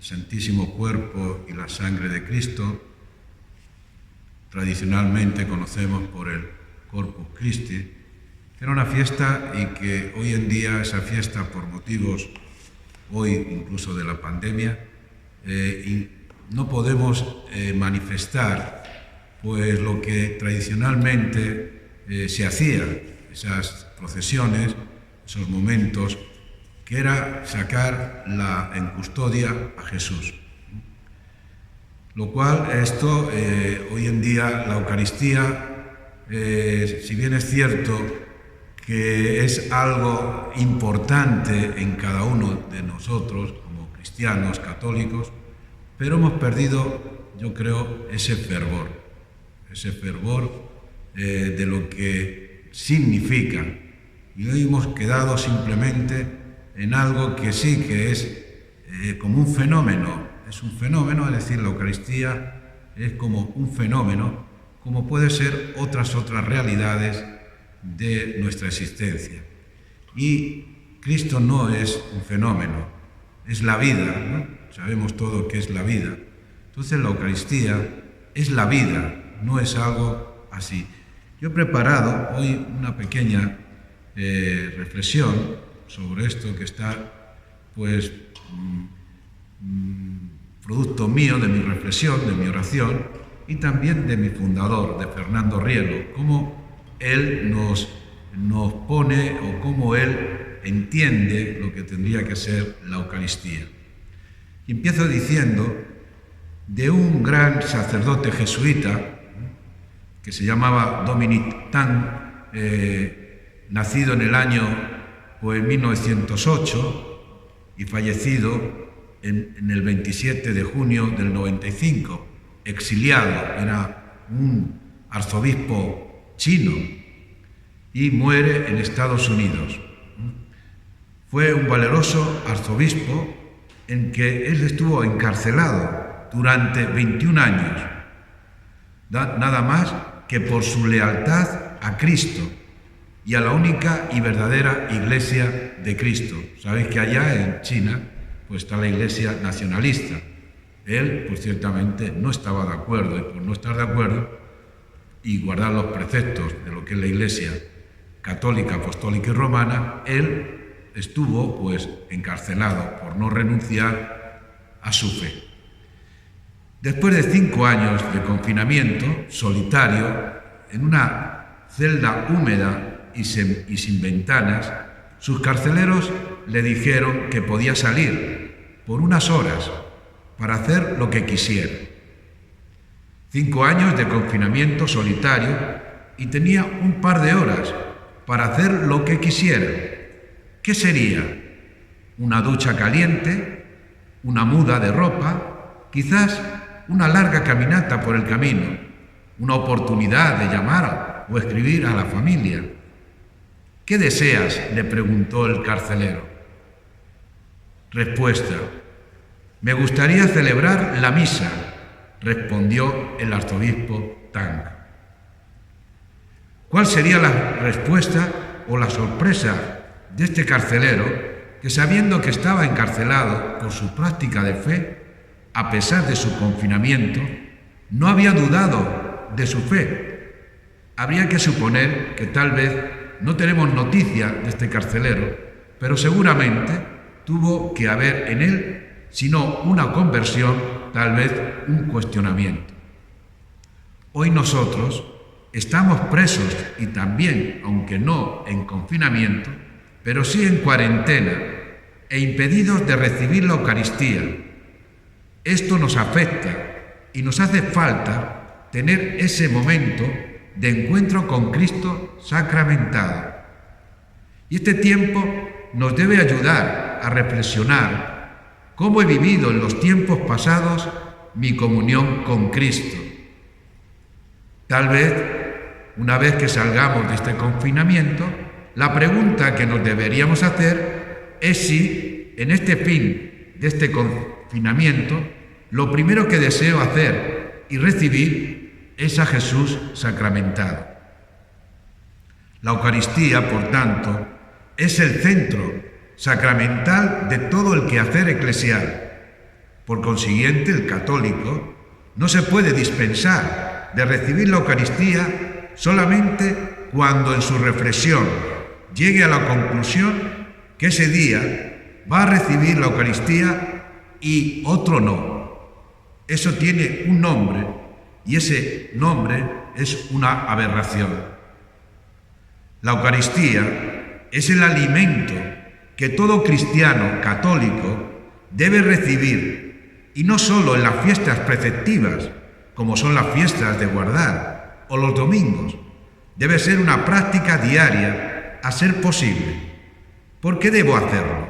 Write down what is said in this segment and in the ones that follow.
Santísimo Cuerpo y la Sangre de Cristo, tradicionalmente conocemos por el Corpus Christi, era una fiesta y que hoy en día esa fiesta, por motivos hoy incluso de la pandemia, no podemos manifestar pues lo que tradicionalmente se hacía, esas procesiones, esos momentos, que era sacar en custodia a Jesús. Lo cual esto, hoy en día, la Eucaristía, si bien es cierto que es algo importante en cada uno de nosotros, como cristianos, católicos, pero hemos perdido, yo creo, ese fervor de lo que significa. Y hoy hemos quedado simplemente en algo que sí, que es como un fenómeno. Es un fenómeno, es decir, la Eucaristía es como un fenómeno, como puede ser otras realidades de nuestra existencia. Y Cristo no es un fenómeno, es la vida, ¿no? Sabemos todo que es la vida. Entonces la Eucaristía es la vida, no es algo así. Yo he preparado hoy una pequeña reflexión sobre esto que está, pues, producto mío, de mi reflexión, de mi oración y también de mi fundador, de Fernando Rielo, cómo él nos pone o cómo él entiende lo que tendría que ser la Eucaristía. Y empiezo diciendo de un gran sacerdote jesuita que se llamaba Dominic Tan, nacido en el año 1908 y fallecido en el 27 de junio del 95, exiliado, era un arzobispo chino y muere en Estados Unidos. Fue un valeroso arzobispo en que él estuvo encarcelado durante 21 años, nada más que por su lealtad a Cristo y a la única y verdadera Iglesia de Cristo. Sabéis que allá en China pues está la Iglesia nacionalista. Él, pues ciertamente no estaba de acuerdo, y por no estar de acuerdo y guardar los preceptos de lo que es la Iglesia católica, apostólica y romana, él estuvo pues encarcelado por no renunciar a su fe. Después de 5 años de confinamiento solitario, en una celda húmeda y sin ventanas, sus carceleros le dijeron que podía salir por unas horas para hacer lo que quisiera. 5 años de confinamiento solitario y tenía un par de horas para hacer lo que quisiera. ¿Qué sería? Una ducha caliente, una muda de ropa, quizás una larga caminata por el camino, una oportunidad de llamar o escribir a la familia. ¿Qué deseas?, le preguntó el carcelero. Respuesta: me gustaría celebrar la misa, respondió el arzobispo Tang. ¿Cuál sería la respuesta o la sorpresa de este carcelero que, sabiendo que estaba encarcelado por su práctica de fe, a pesar de su confinamiento, no había dudado de su fe? Habría que suponer que tal vez no tenemos noticia de este carcelero, pero seguramente tuvo que haber en él, si no una conversión, tal vez un cuestionamiento. Hoy nosotros estamos presos y también, aunque no en confinamiento, pero sí en cuarentena e impedidos de recibir la Eucaristía. Esto nos afecta y nos hace falta tener ese momento de encuentro con Cristo sacramentado. Y este tiempo nos debe ayudar a reflexionar cómo he vivido en los tiempos pasados mi comunión con Cristo. Tal vez, una vez que salgamos de este confinamiento, la pregunta que nos deberíamos hacer es si, en este fin de este confinamiento, lo primero que deseo hacer y recibir es a Jesús sacramentado. La Eucaristía, por tanto, es el centro sacramental de todo el quehacer eclesial. Por consiguiente, el católico no se puede dispensar de recibir la Eucaristía solamente cuando en su reflexión llegue a la conclusión que ese día va a recibir la Eucaristía y otro no. Eso tiene un nombre y ese nombre es una aberración. La Eucaristía es el alimento que todo cristiano católico debe recibir, y no solo en las fiestas preceptivas, como son las fiestas de guardar o los domingos. Debe ser una práctica diaria a ser posible. ¿Por qué debo hacerlo?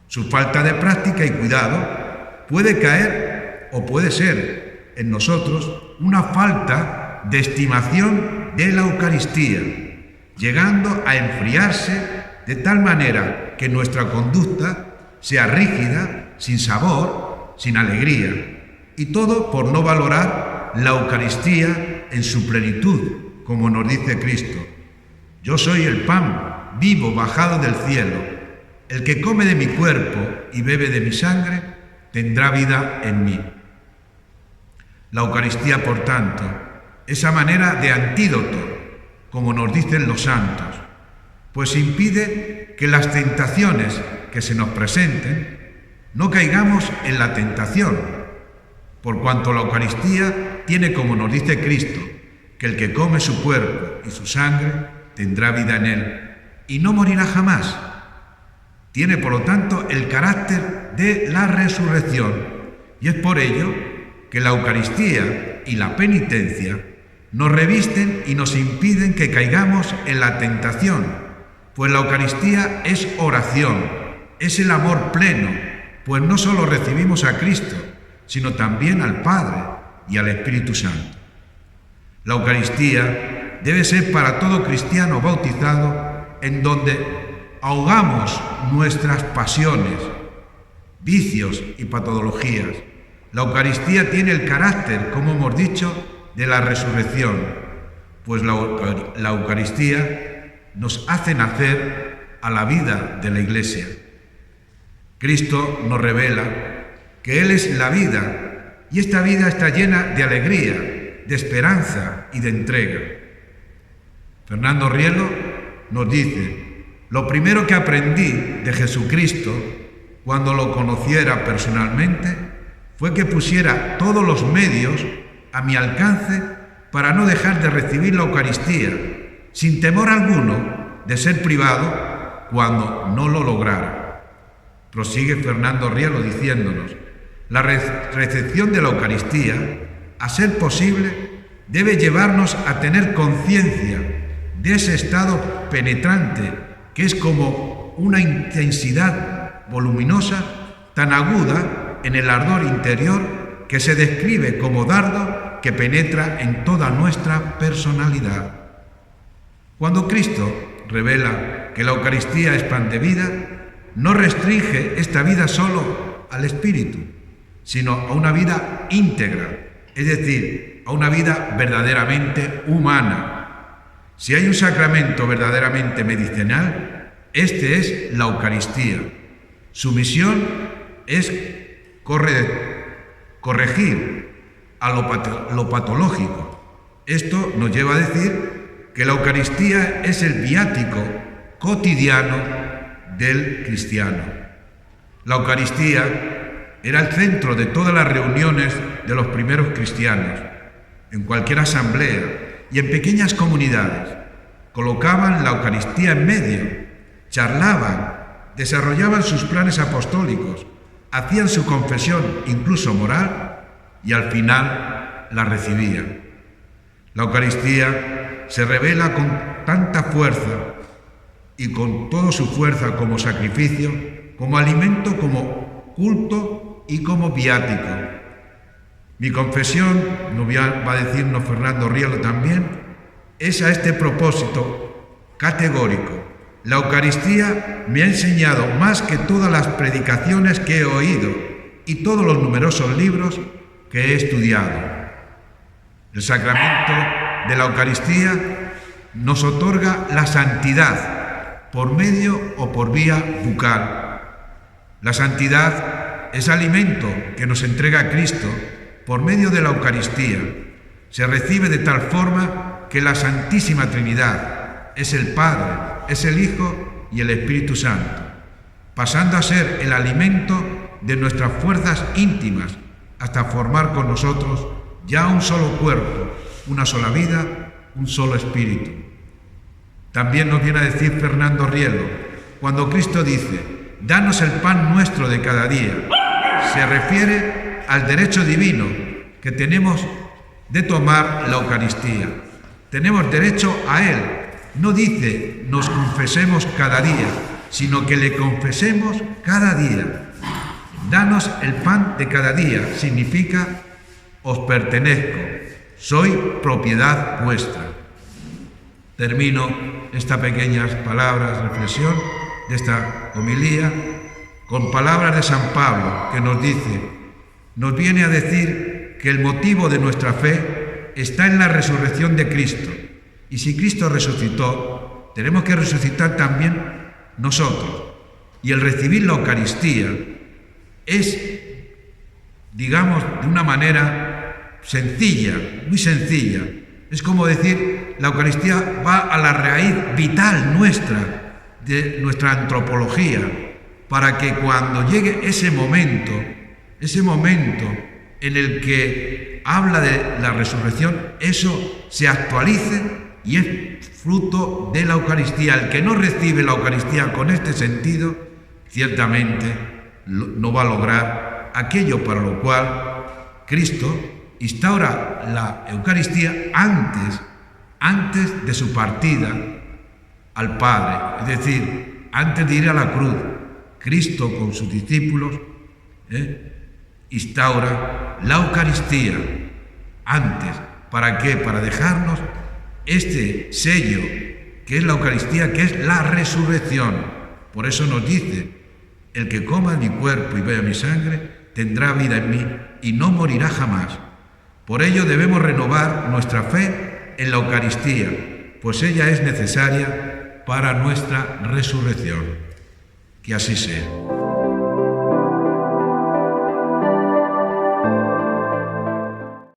Su falta de práctica y cuidado puede caer o puede ser en nosotros una falta de estimación de la Eucaristía, llegando a enfriarse de tal manera que nuestra conducta sea rígida, sin sabor, sin alegría, y todo por no valorar la Eucaristía en su plenitud, como nos dice Cristo. Yo soy el pan vivo bajado del cielo. El que come de mi cuerpo y bebe de mi sangre tendrá vida en mí. La Eucaristía, por tanto, esa manera de antídoto, como nos dicen los santos, pues impide que las tentaciones que se nos presenten no caigamos en la tentación, por cuanto la Eucaristía tiene, como nos dice Cristo, que el que come su cuerpo y su sangre tendrá vida en él y no morirá jamás. Tiene, por lo tanto, el carácter de la resurrección, y es por ello que la Eucaristía y la penitencia nos revisten y nos impiden que caigamos en la tentación, pues la Eucaristía es oración, es el amor pleno, pues no solo recibimos a Cristo, sino también al Padre y al Espíritu Santo. La Eucaristía debe ser para todo cristiano bautizado, en donde ahogamos nuestras pasiones, vicios y patologías. La Eucaristía tiene el carácter, como hemos dicho, de la resurrección, pues la Eucaristía nos hace nacer a la vida de la Iglesia. Cristo nos revela que Él es la vida, y esta vida está llena de alegría, de esperanza y de entrega. Fernando Rielo nos dice: lo primero que aprendí de Jesucristo cuando lo conociera personalmente fue que pusiera todos los medios a mi alcance para no dejar de recibir la Eucaristía, sin temor alguno de ser privado cuando no lo lograra. Prosigue Fernando Rielo diciéndonos: la recepción de la Eucaristía, a ser posible, debe llevarnos a tener conciencia de ese estado penetrante que es como una intensidad voluminosa tan aguda en el ardor interior que se describe como dardo que penetra en toda nuestra personalidad. Cuando Cristo revela que la Eucaristía es pan de vida, no restringe esta vida solo al espíritu, sino a una vida íntegra, es decir, a una vida verdaderamente humana. Si hay un sacramento verdaderamente medicinal, este es la Eucaristía. Su misión es corregir a lo patológico. Esto nos lleva a decir que la Eucaristía es el viático cotidiano del cristiano. La Eucaristía era el centro de todas las reuniones de los primeros cristianos. En cualquier asamblea y en pequeñas comunidades colocaban la Eucaristía en medio, charlaban, desarrollaban sus planes apostólicos, hacían su confesión, incluso moral, y al final la recibían. La Eucaristía se revela con tanta fuerza y con toda su fuerza como sacrificio, como alimento, como culto y como viático. Mi confesión, va a decirnos Fernando Rielo también, es a este propósito categórico. La Eucaristía me ha enseñado más que todas las predicaciones que he oído y todos los numerosos libros que he estudiado. El sacramento de la Eucaristía nos otorga la santidad por medio o por vía bucal. La santidad ese alimento que nos entrega Cristo por medio de la Eucaristía se recibe de tal forma que la Santísima Trinidad es el Padre, es el Hijo y el Espíritu Santo, pasando a ser el alimento de nuestras fuerzas íntimas hasta formar con nosotros ya un solo cuerpo, una sola vida, un solo espíritu. También nos viene a decir Fernando Rielo, cuando Cristo dice, danos el pan nuestro de cada día, se refiere al derecho divino que tenemos de tomar la Eucaristía. Tenemos derecho a Él. No dice nos confesemos cada día, sino que le confesemos cada día. Danos el pan de cada día significa os pertenezco, soy propiedad vuestra. Termino estas pequeñas palabras, reflexión de esta homilía con palabras de San Pablo que nos viene a decir que el motivo de nuestra fe está en la resurrección de Cristo. Y si Cristo resucitó, tenemos que resucitar también nosotros. Y el recibir la Eucaristía es, digamos, de una manera sencilla, muy sencilla. Es como decir, la Eucaristía va a la raíz vital nuestra, de nuestra antropología, para que cuando llegue ese momento en el que habla de la resurrección, eso se actualice y es fruto de la Eucaristía. El que no recibe la Eucaristía con este sentido, ciertamente no va a lograr aquello para lo cual Cristo instaura la Eucaristía antes de su partida al Padre, es decir, antes de ir a la cruz. Cristo con sus discípulos instaura la Eucaristía antes. ¿Para qué? Para dejarnos este sello que es la Eucaristía, que es la resurrección. Por eso nos dice, el que coma mi cuerpo y beba mi sangre tendrá vida en mí y no morirá jamás. Por ello debemos renovar nuestra fe en la Eucaristía, pues ella es necesaria para nuestra resurrección. Que así sea.